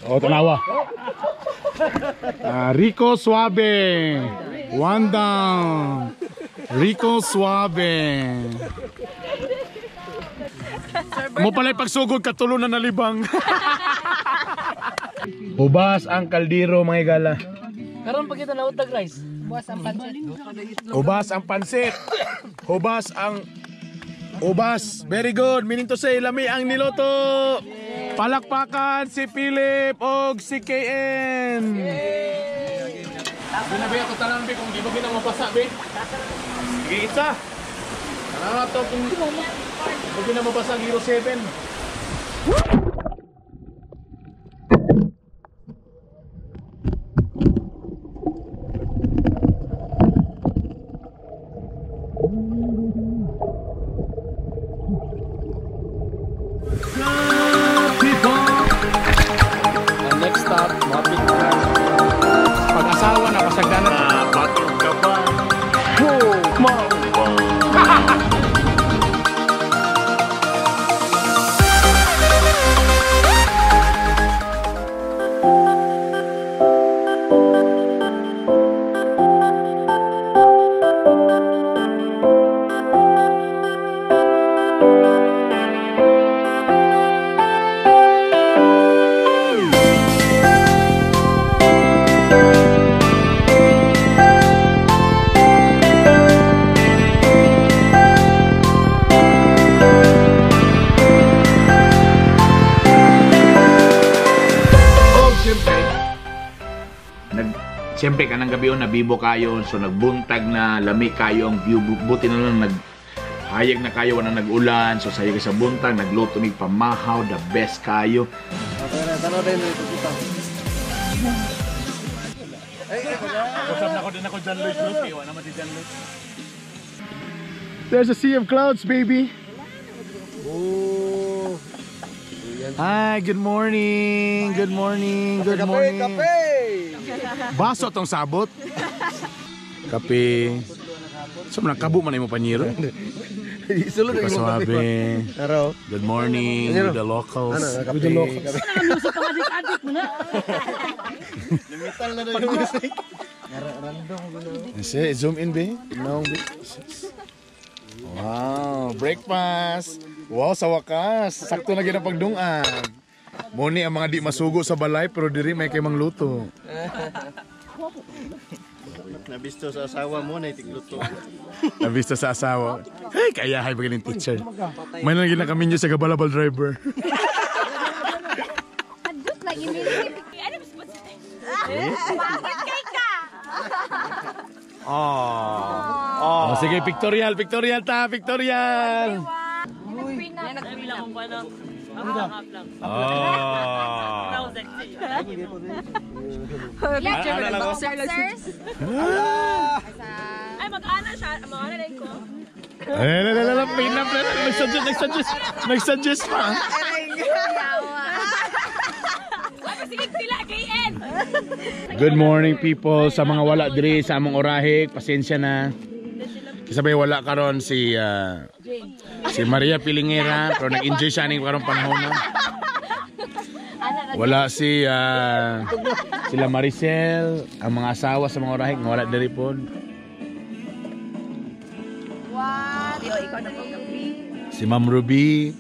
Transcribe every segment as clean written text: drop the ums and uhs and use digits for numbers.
Oh, tanawa. Rico Suave. One down. Rico Suave. Mo pala'y pagsugod katulo na nalibang. Ubas ang kaldero mga igala. Karon pa kita nautag rice. Ubas ang pansit. Ubas ang pansit. Ubas ang ubas. Very good. Meaning to say, lami ang niloto. Palakpakan si Philip og si KN. Sinabi ako tanan be kung di ba ginamapasa be. Sige isa. Ano to kung di ginamapasa 07. Pag-asawa na pasagdanan na batong gaban. Siyempre kanang gabi yun, nabibo kayo, so nagbuntag na, lami kayo ang view, buti na lang naghayag na kayo na nag-ulan, so sayag sa buntag, nagluto ni pamahaw, the best kayo. Kusap na ko din ako dyan, Lloyd, iwan naman si John Lloyd. There's a sea of clouds, baby. Oh. Hi, good morning, good morning, good morning. Baso tong sabot. Kape. So nakabo man mo panyero. Isulod na suabe. Good morning with the locals. With the locals. Music pang adik-adik mo na. Limital na yung music. Random. Zoom in be. No. Wow, breakfast. Wow, sa wakas. Sakto na ginang pagdungan. Moni ang mga di masugo sa balay pero diri may kay mangluto. Nabisto sa asawa mo na itigluto. Nabisto sa asawa. Hey, kaya hay magaling teacher. May nang gina kami niyo sa gabalabal driver. Adus lagi nililip. Ano ba spot? Bakit kay ka? Oh, sige pictorial ta, pictorial. Yan nagbilang ko pa no. Boxers? Ay, mag-ana siya. Mag-ana rin ko. Nag-suggest pa. Good morning people sa mga wala diri sa among orahe, pasensya na. Kasabay wala karon si Maria Pilingera pero nag-enjoy siya ning karong panahon na. Wala si sila Maricel, ang mga asawa sa mga orahe nga wala diri pod. Si Ma'am Ruby.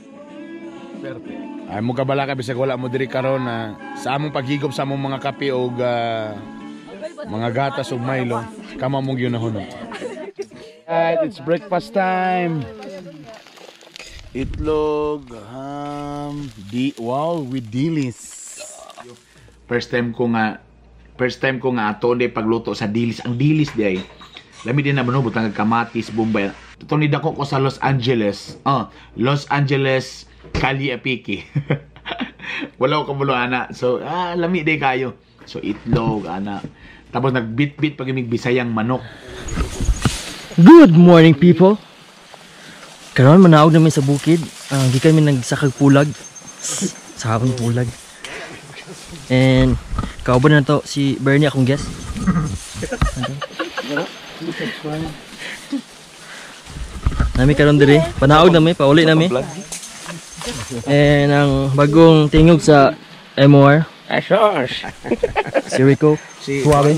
Ay mo kabala ka bisag wala mo diri karon na sa among paghigop sa among mga kape og mga gatas ug Milo, kama mong yunahon. Alright, it's breakfast time. Itlog, wow, with dilis. First time ko nga ato di pagluto sa dilis. Ang dilis di ay lami din naman butang kamatis, bombay. Totoo ni dako ko sa Los Angeles. Los Angeles, Cali Apiki. Wala ko kamulo ana. So, lami di kayo. So itlog ana. Tapos nagbit-bit pag imig Bisayang manok. Good morning people. Karon manaog namin sa bukid. Di kami nagsakag pulag. Sa hapon pulag. And kauban na to si Bernie akong guest. Nami karon diri, panaog nami, pauli nami. And ang bagong tingog sa MOR. Asos. Si Rico. Suwabe.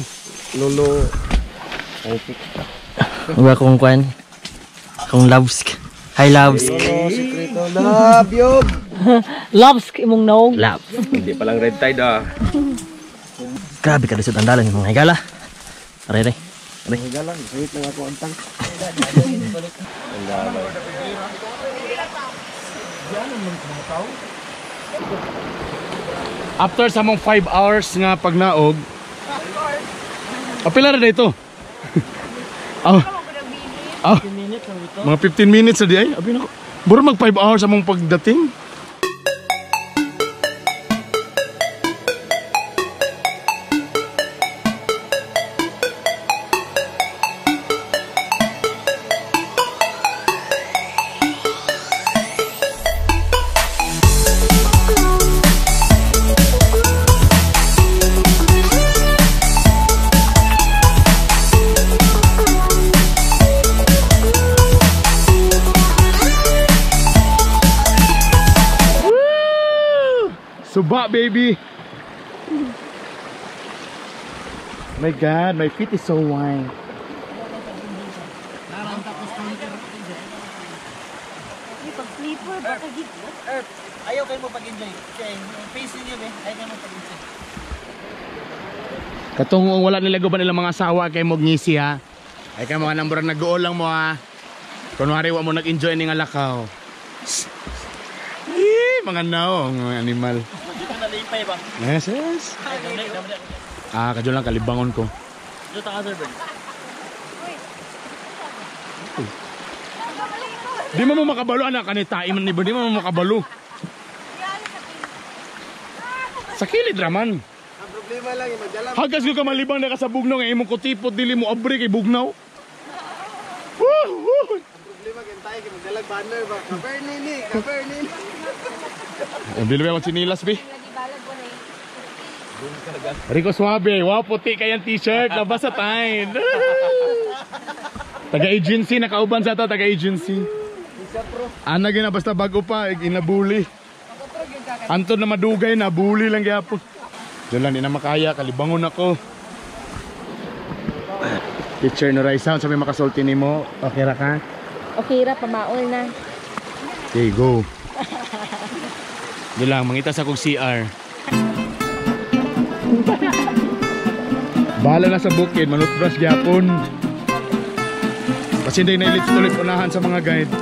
Lolo. Huwag akong kwan. Akong Lovsk. Hi Lovsk. Lolo, sekreto. Love you. Lovsk imong naong. Love. Hindi palang red tide Grabe ka doon sa tandalan mga higala. Aray. Galang, sahit lang ako ang tang. After sa mong 5 hours nga pagnaog. Pila ra dito? Mga 15 minutes na di ay. Abi nako. Buro mag 5 hours sa mong pagdating. Suba, baby. My God, my feet is so wide. Pag-flipper, baka gito. Ayaw kayo mo pag-enjoy. Face niyo ba? Ayaw kayo mo pag-enjoy. Katong wala nila guban nila mga asawa kay mo ngisi ha. Ay kay mga number nag-uol lang mo ha. Kunwari wa mo nag-enjoy ning alakaw. Mga naong mga animal. Dito na lipay ba? Yes. Kadyo lang kalibangon ko. Dito ka sir. Di mo makabalo anak kanita iman ni di mo makabalo. Sa kilid raman. Ang problema lang yung magdala. Hagas ko ka malibang na ka sa bugnaw nga imong kutipot dili mo abri kay bugnaw. Ang problema kay tayo kay magdalag banner ba? Kaber nini. Dili ba sinilas bi? Rico Suabe, wow puti kayang t-shirt, labas sa time. Taga-agency, nakauban sa ito, taga-agency. Ana gina basta bago pa, inabuli. Anton na madugay, nabuli lang gyapon. Diyan lang, di na makaya, kalibangon ako. Teacher no Rai Sound, sabi makasulti ni mo, okay ra ka? Okay ra, pamaol na. Okay, go. Diyan lang, mangita sa kong CR. Bahala na sa bukid, manutbrush gyapon. Kasi hindi na ilit-ulit unahan sa mga guide.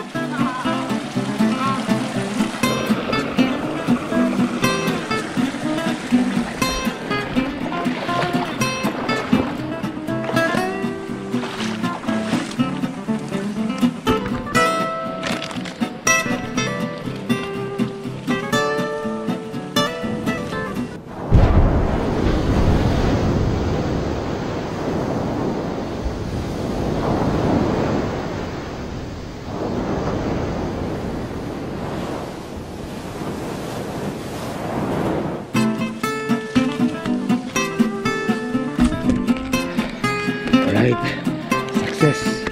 Success.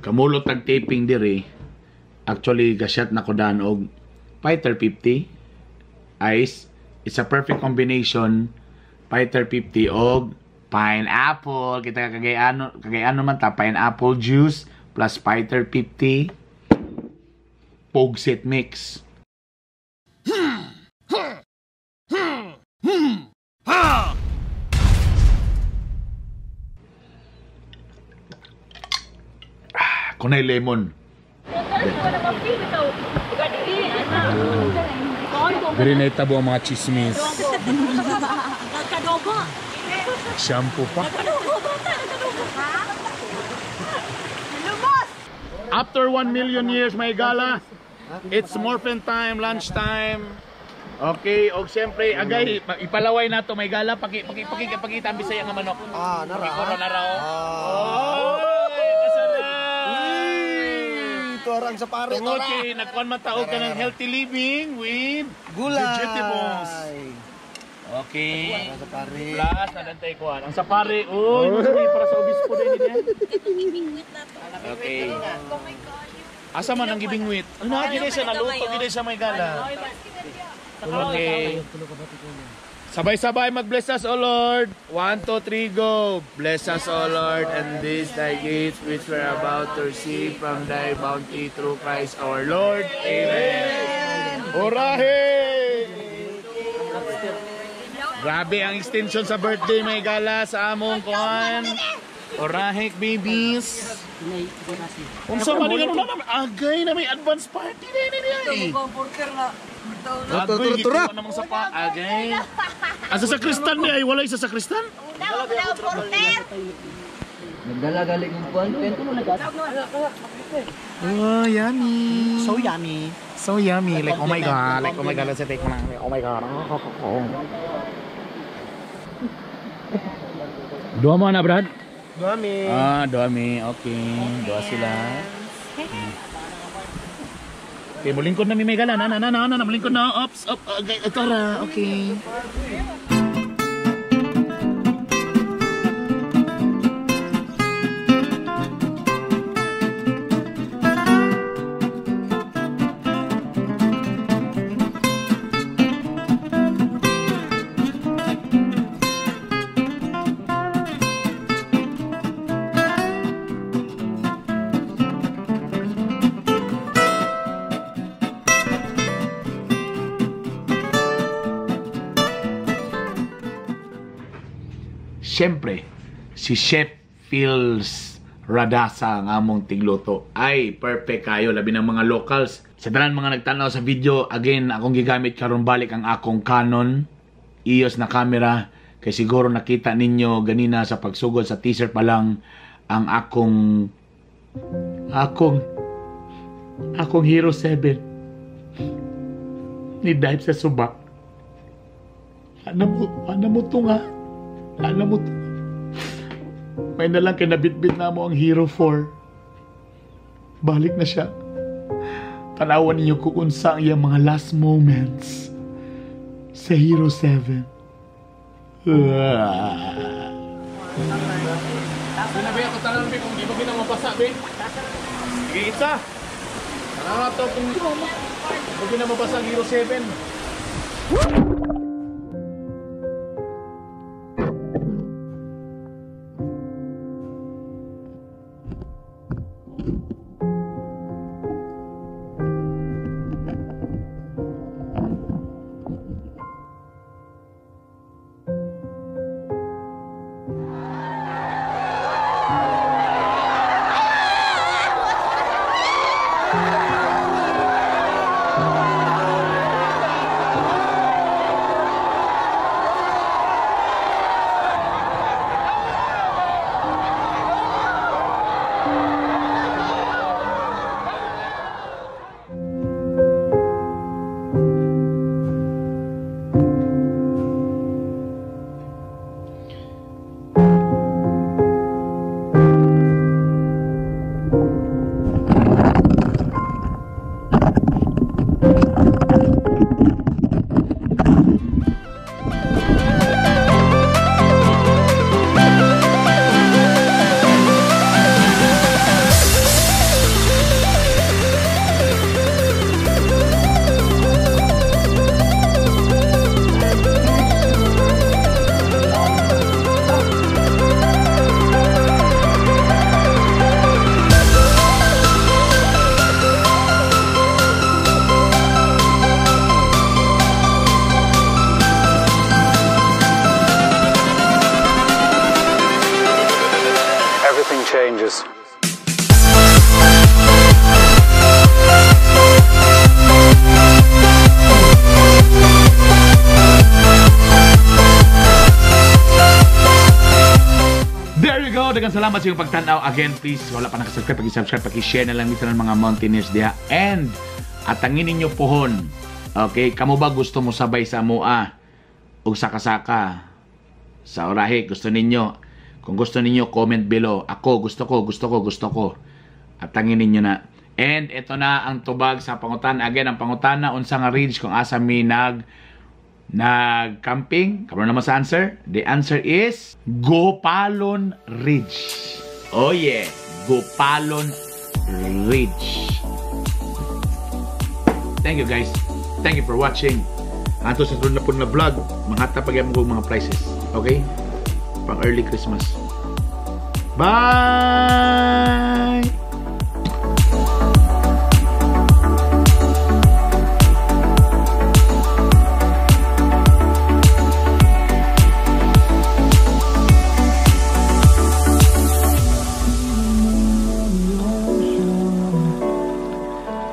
Kamulot tag taping diri. Actually gasyat na ko daan og Fighter 50 ice. It's a perfect combination. Fighter 50 og pineapple. Kita kagayano man ta, pineapple juice plus Fighter 50 Pogset mix. Kunay lemon. Very naitabo ang mga chismis. Shampoo pa. After 1 million years, may gala. It's morphin time, lunch time. Okay, og siyempre agay ipalaway nato may gala pakita ang Bisaya nga manok. Nara. Ikaw na raw. Torang sa pare. Tungod kay nagkuhan man taog ka ng healthy living with Gulay. vegetables. Okay. Sa pare. Plus, nadantay kuhan. Ang sapari, uy, para sa obispo din yan. Okay. Asa man ang gibingwit? Ano, gina siya naluto, gina siya may gala. Okay. Sabay-sabay mag-bless us, O Lord. 1, 2, 3, go. Bless us, O Lord, and these thy gifts which we're about to receive from thy bounty through Christ our Lord. Amen. Orahe! Grabe ang extension sa birthday, may gala sa among kuhan. Orahek, babies. Unsa man ni naman agay na may advance party ni. Agoy gito namang sa pa agay. Asa sa kristan ni ay walay sa sakristan? Nagdala galing ng buwan. Oh, yummy. So yummy. So yummy. Like oh my god. Like oh my god. Let's take mo lang. Oh my god. Dua mo na, Brad? Dami. Dua mi. Okay. Dua sila. Okay, mulingkod na mi may gala. Mulingkod na. Ops. Okay, tara. Okay. Siyempre, si Chef Phil's Radasa ang among tigluto ay perfect kayo, labi ng mga locals. Sa tanan mga nagtanaw sa video, again, akong gigamit karon balik ang akong Canon EOS na camera. Kay siguro nakita ninyo ganina sa pagsugod sa teaser pa lang ang akong Hero 7 ni dive sa subak. Ano mo to nga? Alam mo, may nalang kinabitbit na mo ang Hero 4. Balik na siya. Tanawan ninyo kung unsa ang iyang mga last moments sa Hero 7. Sinabi ako tanan, be, kung di mo pinamapasa, be. Sige, isa. Tanaw to kung di mo pinamapasa ang Hero 7. changes. There you go. Daghang salamat sa iyong pagtanaw. Again, please, wala pa nakasubscribe, pag-subscribe, pag-share na lang dito ng mga mountaineers diha. And, atangin ninyo pohon. Okay? Kamo ba gusto mo sabay sa mua? O saka-saka? Sa orahe, gusto ninyo? Kung gusto ninyo, comment below. Ako, gusto ko. Atangin ninyo na. And, ito na ang tubag sa pangutan. Again, ang pangutan na unsa nga ridge kung asa mi nag-camping. Kamu naman sa answer? The answer is Gupalon Ridge. Oh yeah, Gupalon Ridge. Thank you guys. Thank you for watching. Ato sa sunod na po na vlog, manghata pa gyud mo mga prices. Okay? Pang early Christmas. Bye!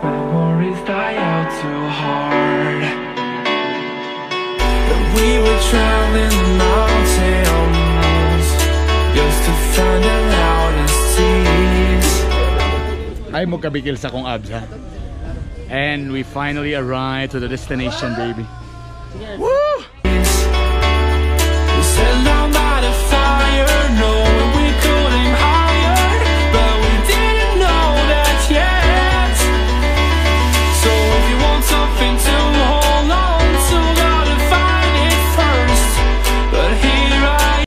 Memories die out too hard. But we were traveling the mountains just to find the loudest seas. Ay mo kabigil sa kong abs ha. And we finally arrived to the destination, baby. Woo!